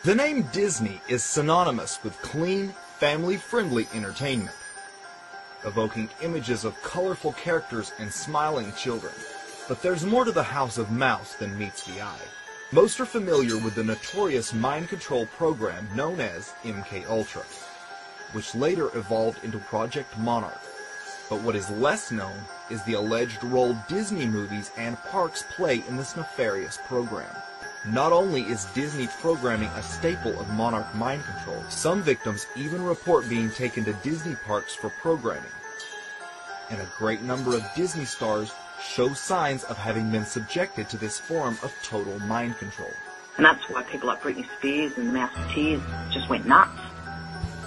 The name Disney is synonymous with clean, family-friendly entertainment, evoking images of colorful characters and smiling children. But there's more to the House of Mouse than meets the eye. Most are familiar with the notorious mind control program known as MKUltra, which later evolved into Project Monarch. But what is less known is the alleged role Disney movies and parks play in this nefarious program. Not only is Disney programming a staple of Monarch mind control, some victims even report being taken to Disney parks for programming. And a great number of Disney stars show signs of having been subjected to this form of total mind control. And that's why people like Britney Spears and Master T's just went nuts.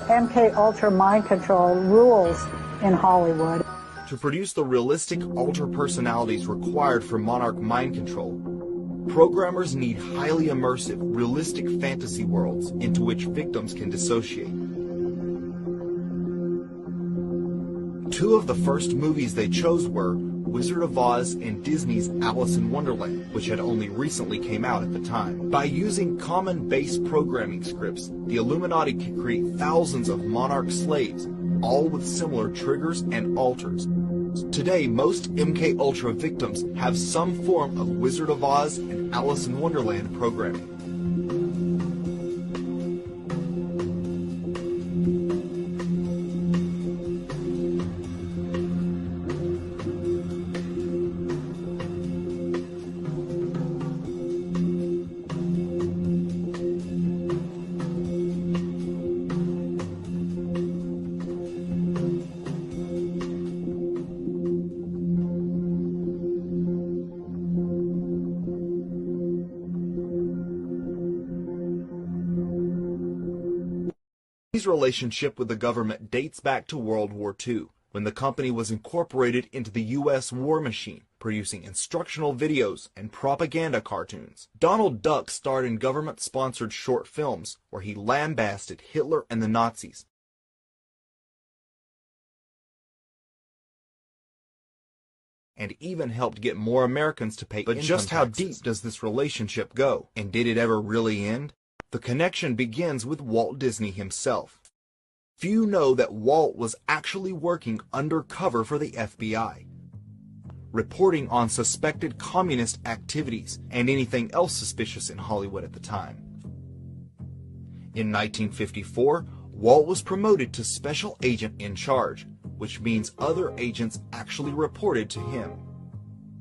MKUltra mind control rules in Hollywood. To produce the realistic alter personalities required for Monarch mind control, programmers need highly immersive, realistic fantasy worlds into which victims can dissociate. Two of the first movies they chose were Wizard of Oz and Disney's Alice in Wonderland, which had only recently came out at the time. By using common base programming scripts, the Illuminati could create thousands of Monarch slaves, all with similar triggers and alters. Today, most MKUltra victims have some form of Wizard of Oz and Alice in Wonderland programming. Disney's relationship with the government dates back to World War II, when the company was incorporated into the U.S. war machine, producing instructional videos and propaganda cartoons. Donald Duck starred in government-sponsored short films where he lambasted Hitler and the Nazis. And even helped get more Americans to pay income taxes. But just how deep does this relationship go? And did it ever really end? The connection begins with Walt Disney himself. Few know that Walt was actually working undercover for the FBI, reporting on suspected communist activities and anything else suspicious in Hollywood at the time. In 1954, Walt was promoted to Special Agent in Charge, which means other agents actually reported to him.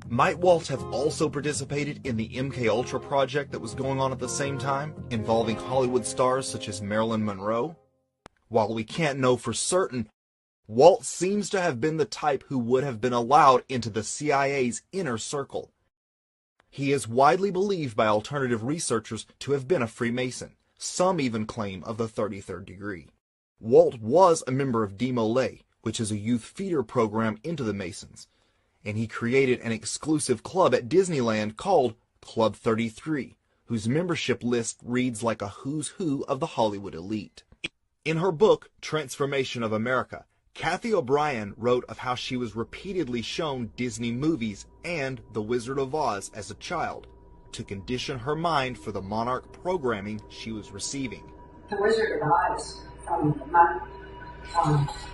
Might Walt have also participated in the MKUltra project that was going on at the same time, involving Hollywood stars such as Marilyn Monroe? While we can't know for certain, Walt seems to have been the type who would have been allowed into the CIA's inner circle. He is widely believed by alternative researchers to have been a Freemason. Some even claim of the 33rd degree. Walt was a member of Demolay, which is a youth feeder program into the Masons, and he created an exclusive club at Disneyland called Club 33, whose membership list reads like a who's who of the Hollywood elite. In her book, Transformation of America, Kathy O'Brien wrote of how she was repeatedly shown Disney movies and The Wizard of Oz as a child to condition her mind for the Monarch programming she was receiving. The Wizard of Oz, from my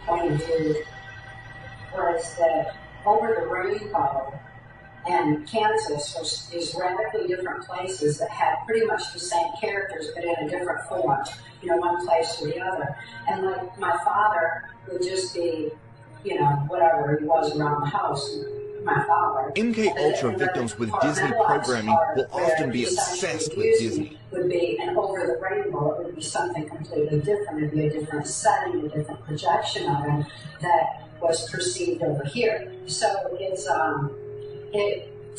point of view, was that over the rainbow and Kansas is radically different places that have pretty much the same characters but in a different form, one place or the other. And like my father would just be, whatever he was around the house. My father. MKUltra victims with Disney programming will often be obsessed with Disney. Would be, and over the rainbow, it would be something completely different. It would be a different setting, a different projection of it that was perceived over here. So it's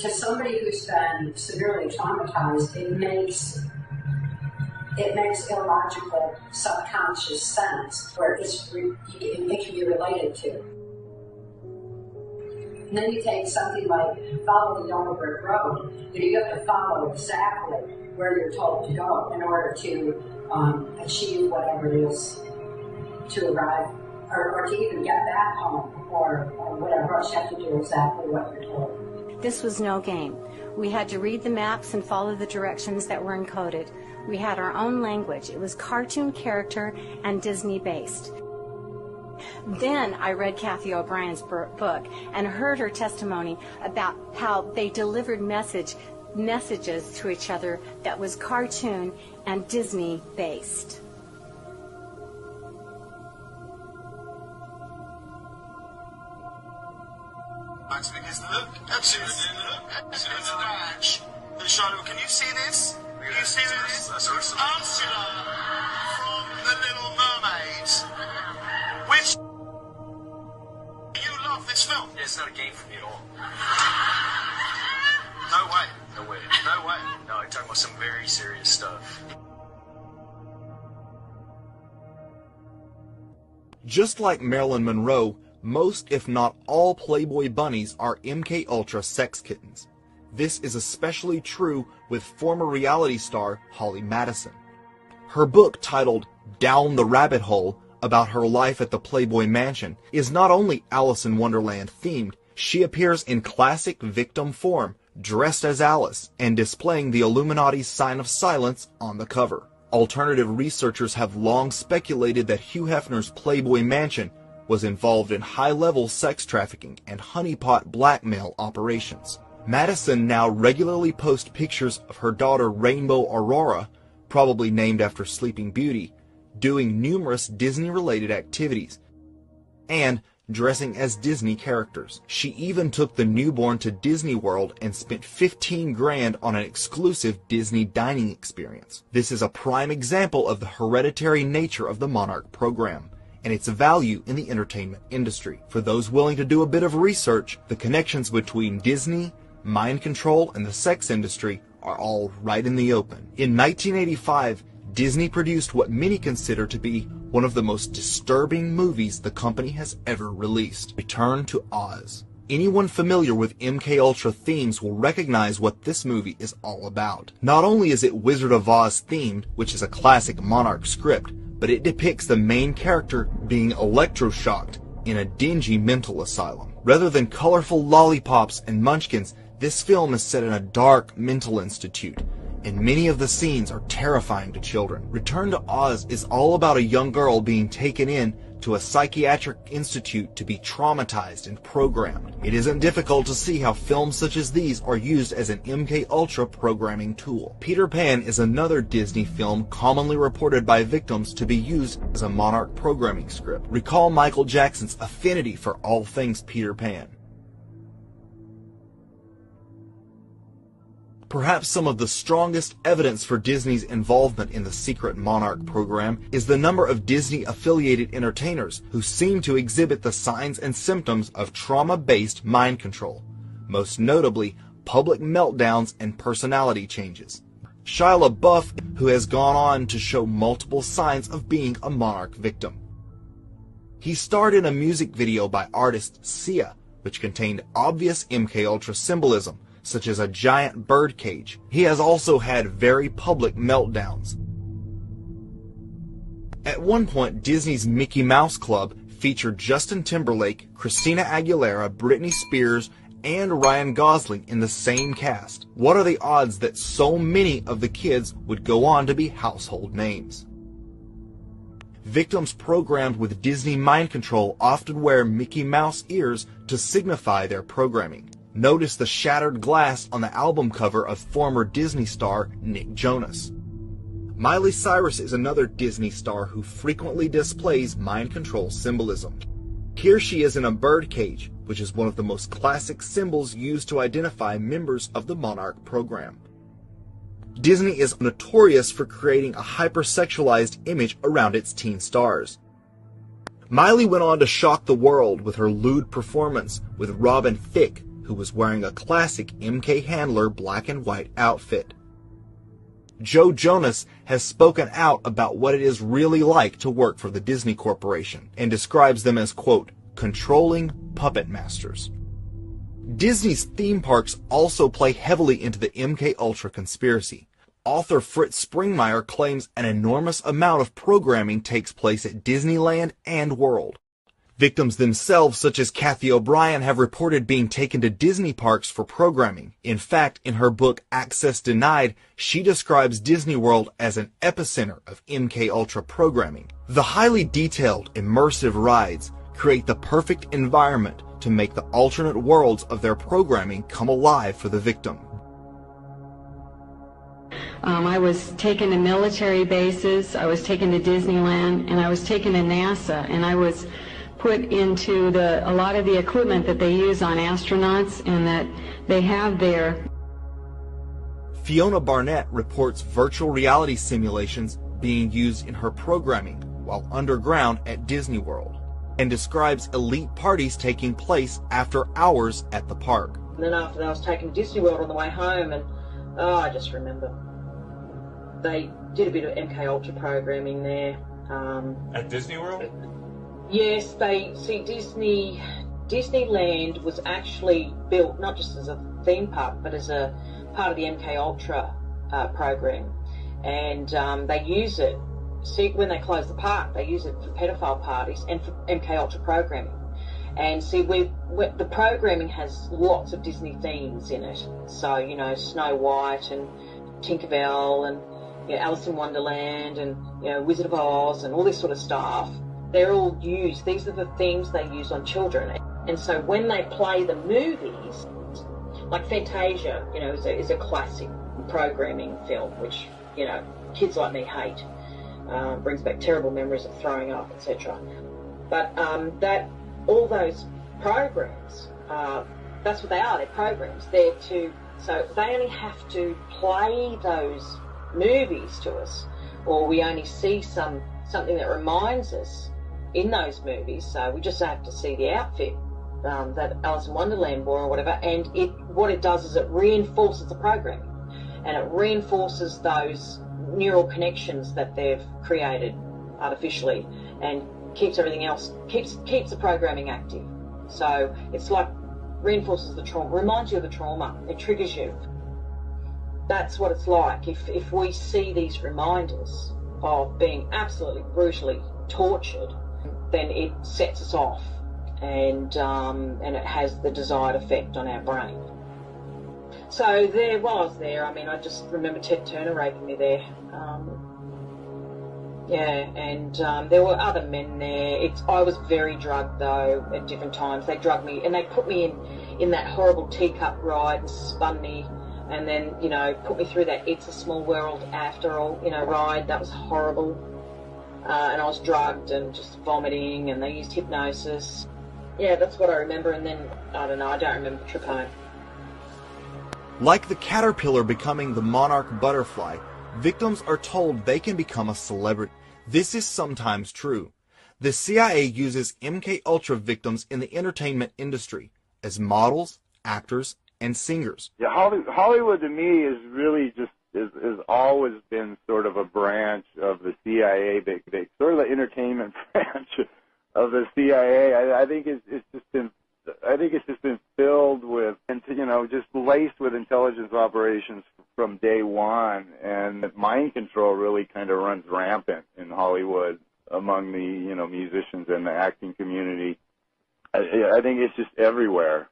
to somebody who's been severely traumatized, it makes illogical subconscious sense where it can be related to. And then you take something like follow the yellow brick road. You have to follow exactly where you're told to go in order to achieve whatever it is to arrive or to even get back home or whatever else. You have to do exactly what you're told. This was no game. We had to read the maps and follow the directions that were encoded. We had our own language. It was cartoon character and Disney based. Then I read Kathy O'Brien's book and heard her testimony about how they delivered messages to each other that was cartoon and Disney based. Charlotte, can you see this? Can you see this? Ursula from The Little Mermaid. Which you love this film? Yeah, it's not a game for me at all. No way. No way. No way. No, I'm talking about some very serious stuff. Just like Marilyn Monroe, most if not all Playboy bunnies are MK Ultra sex kittens. This is especially true with former reality star Holly Madison. Her book titled Down the Rabbit Hole, about her life at the Playboy Mansion, is not only Alice in Wonderland themed, she appears in classic victim form, dressed as Alice, and displaying the Illuminati's sign of silence on the cover. Alternative researchers have long speculated that Hugh Hefner's Playboy Mansion was involved in high-level sex trafficking and honeypot blackmail operations. Madison now regularly posts pictures of her daughter Rainbow Aurora, probably named after Sleeping Beauty, doing numerous Disney-related activities, and dressing as Disney characters. She even took the newborn to Disney World and spent $15 grand on an exclusive Disney dining experience. This is a prime example of the hereditary nature of the Monarch program and its value in the entertainment industry. For those willing to do a bit of research, the connections between Disney, mind control, and the sex industry are all right in the open. In 1985, Disney produced what many consider to be one of the most disturbing movies the company has ever released, Return to Oz. Anyone familiar with MK Ultra themes will recognize what this movie is all about. Not only is it Wizard of Oz themed, which is a classic Monarch script, but it depicts the main character being electroshocked in a dingy mental asylum. Rather than colorful lollipops and munchkins, this film is set in a dark mental institute, and many of the scenes are terrifying to children. Return to Oz is all about a young girl being taken in to a psychiatric institute to be traumatized and programmed. It isn't difficult to see how films such as these are used as an MK Ultra programming tool. Peter Pan is another Disney film commonly reported by victims to be used as a Monarch programming script. Recall Michael Jackson's affinity for all things Peter Pan. Perhaps some of the strongest evidence for Disney's involvement in the secret Monarch program is the number of Disney-affiliated entertainers who seem to exhibit the signs and symptoms of trauma-based mind control, most notably public meltdowns and personality changes. Shia LaBeouf, who has gone on to show multiple signs of being a Monarch victim. He starred in a music video by artist Sia, which contained obvious MK Ultra symbolism, such as a giant bird cage. He has also had very public meltdowns. At one point, Disney's Mickey Mouse Club featured Justin Timberlake, Christina Aguilera, Britney Spears, and Ryan Gosling in the same cast. What are the odds that so many of the kids would go on to be household names? Victims programmed with Disney mind control often wear Mickey Mouse ears to signify their programming. Notice the shattered glass on the album cover of former Disney star Nick Jonas. Miley Cyrus is another Disney star who frequently displays mind control symbolism. Here she is in a bird cage, which is one of the most classic symbols used to identify members of the Monarch program. Disney is notorious for creating a hypersexualized image around its teen stars. Miley went on to shock the world with her lewd performance with Robin Thicke, who was wearing a classic MK Handler black and white outfit. Joe Jonas has spoken out about what it is really like to work for the Disney Corporation and describes them as, quote, controlling puppet masters. Disney's theme parks also play heavily into the MK Ultra conspiracy. Author Fritz Springmeier claims an enormous amount of programming takes place at Disneyland and World. Victims themselves, such as Kathy O'Brien, have reported being taken to Disney parks for programming. In fact, in her book Access Denied, she describes Disney World as an epicenter of MKUltra programming. The highly detailed, immersive rides create the perfect environment to make the alternate worlds of their programming come alive for the victim. I was taken to military bases, I was taken to Disneyland, and I was taken to NASA, and I was put into a lot of the equipment that they use on astronauts and that they have there. Fiona Barnett reports virtual reality simulations being used in her programming while underground at Disney World, and describes elite parties taking place after hours at the park. And then after that, I was taken to Disney World on the way home, and I just remember they did a bit of MKUltra programming there. At Disney World? Yes, Disneyland was actually built not just as a theme park, but as a part of the MKUltra program, and they use it. See, when they close the park, they use it for pedophile parties and for MKUltra programming. And see, the programming has lots of Disney themes in it. So, you know, Snow White and Tinkerbell and, you know, Alice in Wonderland and, you know, Wizard of Oz and all this sort of stuff. They're all used. These are the themes they use on children. And so when they play the movies, like Fantasia, you know, is a classic programming film, which, you know, kids like me hate. Brings back terrible memories of throwing up, etc. But all those programs, that's what they are. They're programs. So they only have to play those movies to us, or we only see something that reminds us in those movies. So we just have to see the outfit that Alice in Wonderland wore or whatever, and what it does is it reinforces the programming, and it reinforces those neural connections that they've created artificially, and keeps everything else, keeps the programming active. So it's like reinforces the trauma, reminds you of the trauma, it triggers you. That's what it's like if we see these reminders of being absolutely brutally tortured, then it sets us off, and it has the desired effect on our brain. So while I was there, I mean, I just remember Ted Turner raping me there. And there were other men there. I was very drugged, though, at different times. They drugged me, and they put me in that horrible teacup ride and spun me, and then, you know, put me through that It's a Small World After All, you know, ride. That was horrible. And I was drugged and just vomiting, and they used hypnosis. Yeah, that's what I remember, and then, I don't know, I don't remember the trip home. Like the caterpillar becoming the monarch butterfly, victims are told they can become a celebrity. This is sometimes true. The CIA uses MKUltra victims in the entertainment industry as models, actors, and singers. Yeah, Hollywood to me is really just has always been sort of a branch of the CIA, sort of the entertainment branch of the CIA. I think it's just been filled with, and you know, just laced with intelligence operations from day one, and mind control really kind of runs rampant in Hollywood among the, you know, musicians and the acting community. I think it's just everywhere.